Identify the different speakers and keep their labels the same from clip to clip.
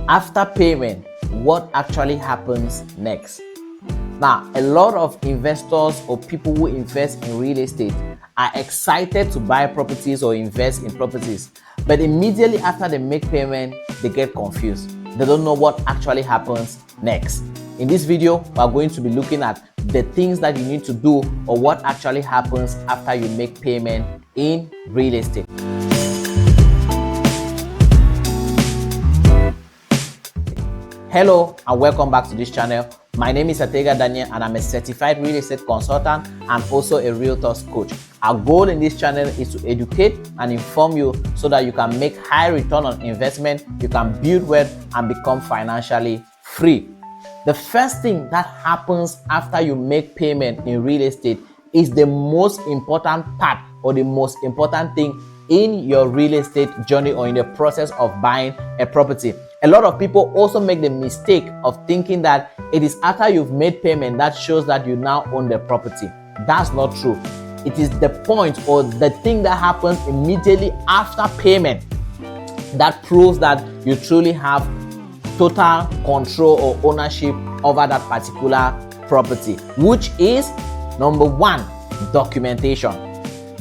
Speaker 1: After payment, what actually happens next? Now, a lot of investors or people who invest in real estate are excited to buy properties or invest in properties, but immediately after they make payment, they get confused. They don't know what actually happens next. In this video, we are going to be looking at the things that you need to do or what actually happens after you make payment in real estate. Hello and welcome back to this channel. My name is Daniel and I'm a certified real estate consultant and also a realtors coach. Our goal in this channel is to educate and inform you so that you can make high return on investment, you can build wealth and become financially free. The first thing that happens after you make payment in real estate is the most important part or the most important thing in your real estate journey or in the process of buying a property. A lot of people also make the mistake of thinking that it is after you've made payment that shows that you now own the property. That's not true. It is the point or the thing that happens immediately after payment that proves that you truly have total control or ownership over that particular property, which is number one, documentation.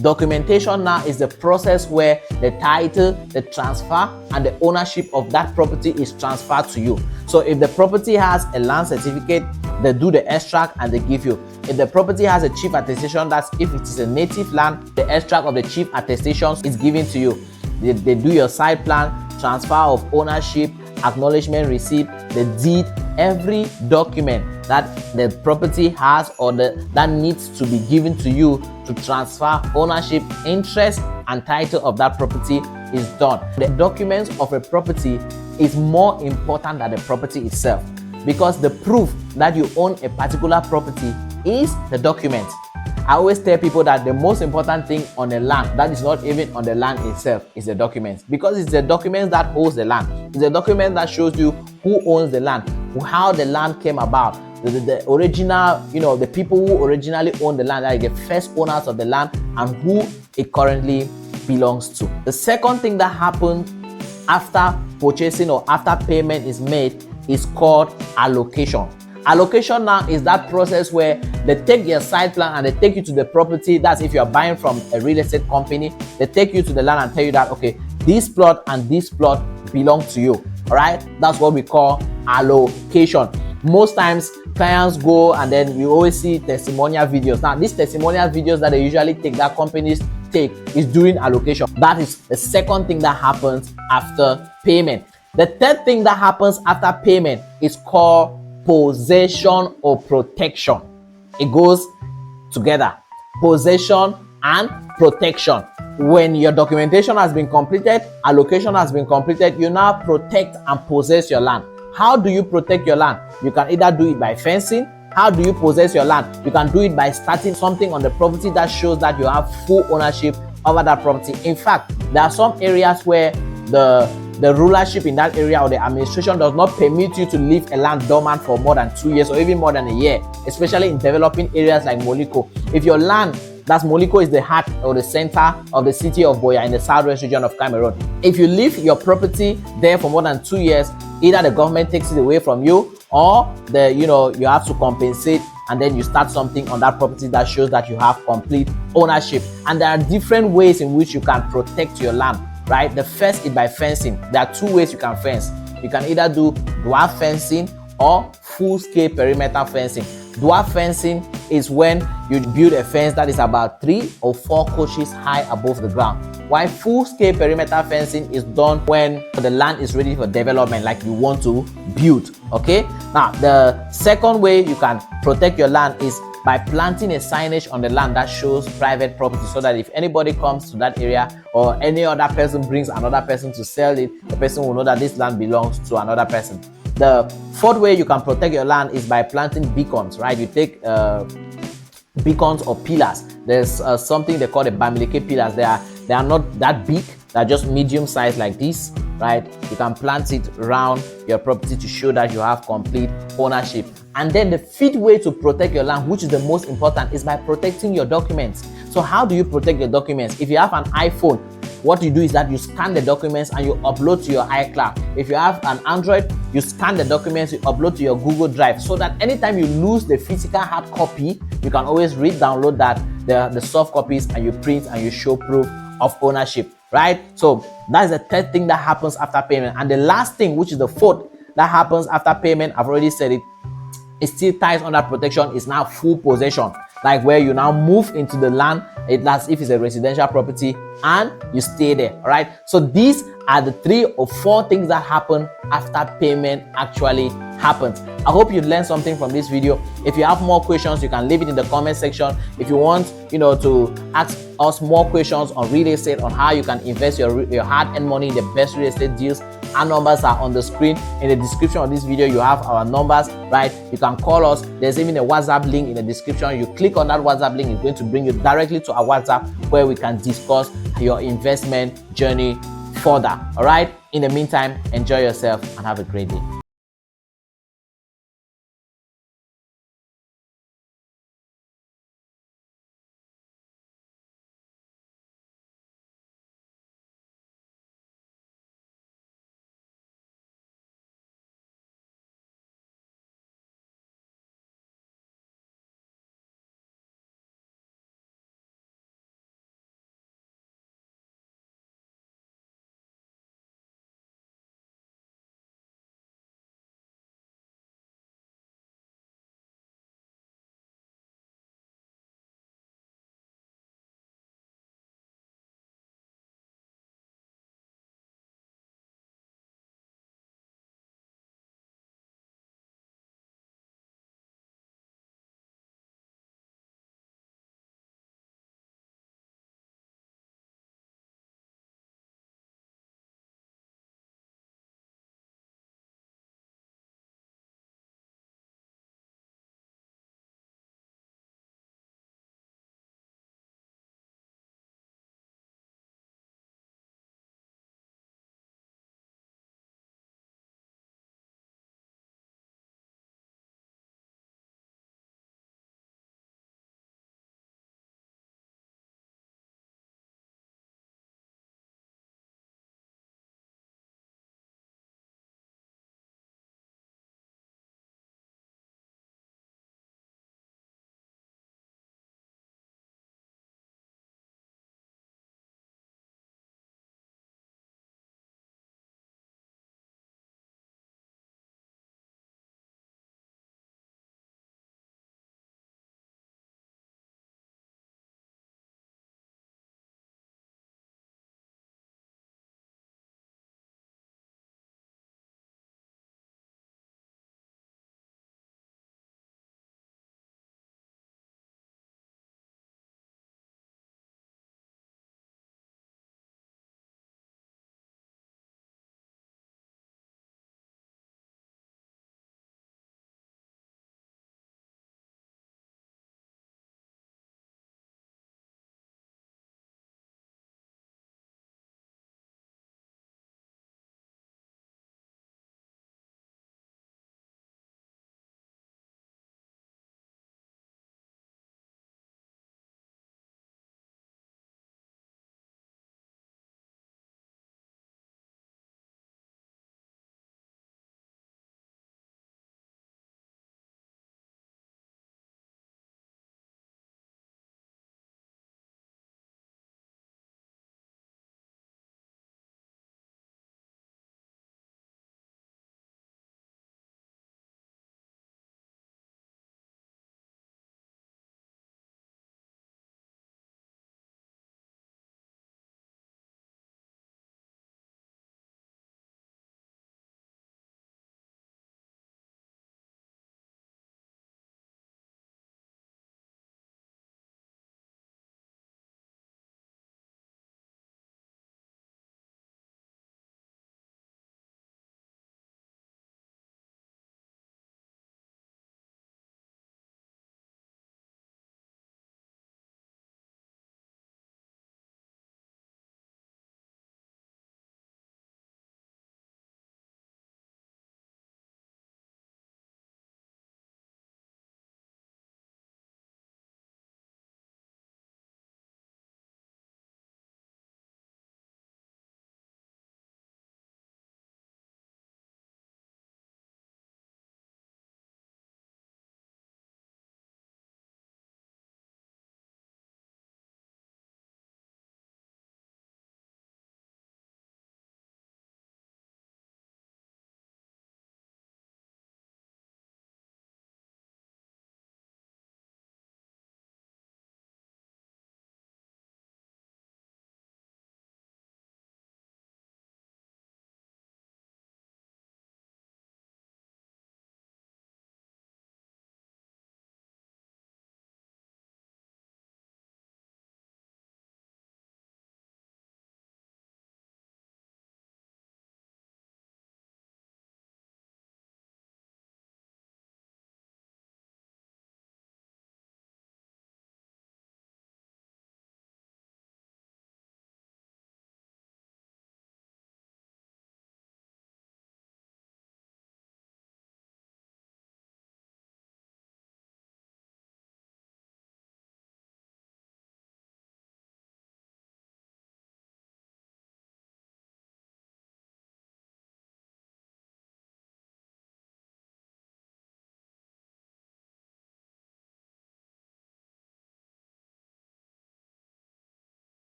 Speaker 1: Documentation now is the process where the title, the transfer, and the ownership of that property is transferred to you. So if the property has a land certificate, they do the extract and they give you. If the property has a chief attestation, that's if it is a native land, the extract of the chief attestation is given to you. They do your site plan, transfer of ownership, acknowledgement receipt, the deed, every document that the property has or that needs to be given to you to transfer ownership, interest, and title of that property is done. The documents of a property is more important than the property itself because the proof that you own a particular property is the document. I always tell people that the most important thing on the land, that is not even on the land itself, is the documents, because it's the documents that holds the land. It's the document that shows you who owns the land, how the land came about, the original, the people who originally owned the land, like the first owners of the land, and who it currently belongs to. The second thing that happens after purchasing or after payment is made is called allocation. Allocation now is that process where they take your site plan and they take you to the property. That's if you're buying from a real estate company, they take you to the land and tell you that, okay, this plot and this plot belong to you. All right, that's what we call allocation. Most times clients go and then you always see testimonial videos. Now, these testimonial videos that they usually take, that companies take, is during allocation. That is the second thing that happens after payment. The third thing that happens after payment is called possession or protection. It goes together, possession and protection. When your documentation has been completed, allocation has been completed, you now protect and possess your land. How do you protect your land? You can either do it by fencing. How do you possess your land? You can do it by starting something on the property that shows that you have full ownership over that property. In fact, there are some areas where the rulership in that area or the administration does not permit you to leave a land dormant for more than 2 years or even more than a year, especially in developing areas like Moliko. If your land, that's Moliko, is the heart or the center of the city of Boya in the southwest region of Cameroon. If you leave your property there for more than 2 years, either the government takes it away from you or you have to compensate, and then you start something on that property that shows that you have complete ownership. And there are different ways in which you can protect your land. Right? The first is by fencing. There are two ways you can fence. You can either do dwarf fencing or full-scale perimeter fencing. Dwarf fencing is when you build a fence that is about 3 or 4 coaches high above the ground. While full-scale perimeter fencing is done when the land is ready for development, like you want to build. Okay? Now, the second way you can protect your land is by planting a signage on the land that shows private property, so that if anybody comes to that area or any other person brings another person to sell it, the person will know that this land belongs to another person. The fourth way you can protect your land is by planting beacons, right? You take beacons or pillars. There's something they call the Bamileke pillars. They are not that big. They're just medium size like this, right? You can plant it around your property to show that you have complete ownership. And then the fifth way to protect your land, which is the most important, is by protecting your documents. So how do you protect your documents? If you have an iPhone, what you do is that you scan the documents and you upload to your iCloud. If you have an Android, you scan the documents, you upload to your Google Drive, so that anytime you lose the physical hard copy, you can always re-download that, the soft copies, and you print and you show proof of ownership, right? So that's the third thing that happens after payment. And the last thing, which is the fourth that happens after payment, I've already said it, it still ties under protection, is now full possession, like where you now move into the land, as if it's a residential property, and you stay there. All right, so these are the 3 or 4 things that happen after payment actually happens. I hope you learned something from this video. If you have more questions, you can leave it in the comment section. If you want, to ask us more questions on real estate, on how you can invest your hard-earned money in the best real estate deals, our numbers are on the screen. In the description of this video, you have our numbers, right? You can call us. There's even a WhatsApp link in the description. You click on that WhatsApp link, it's going to bring you directly to our WhatsApp, where we can discuss your investment journey further. All right, in the meantime, enjoy yourself and have a great day.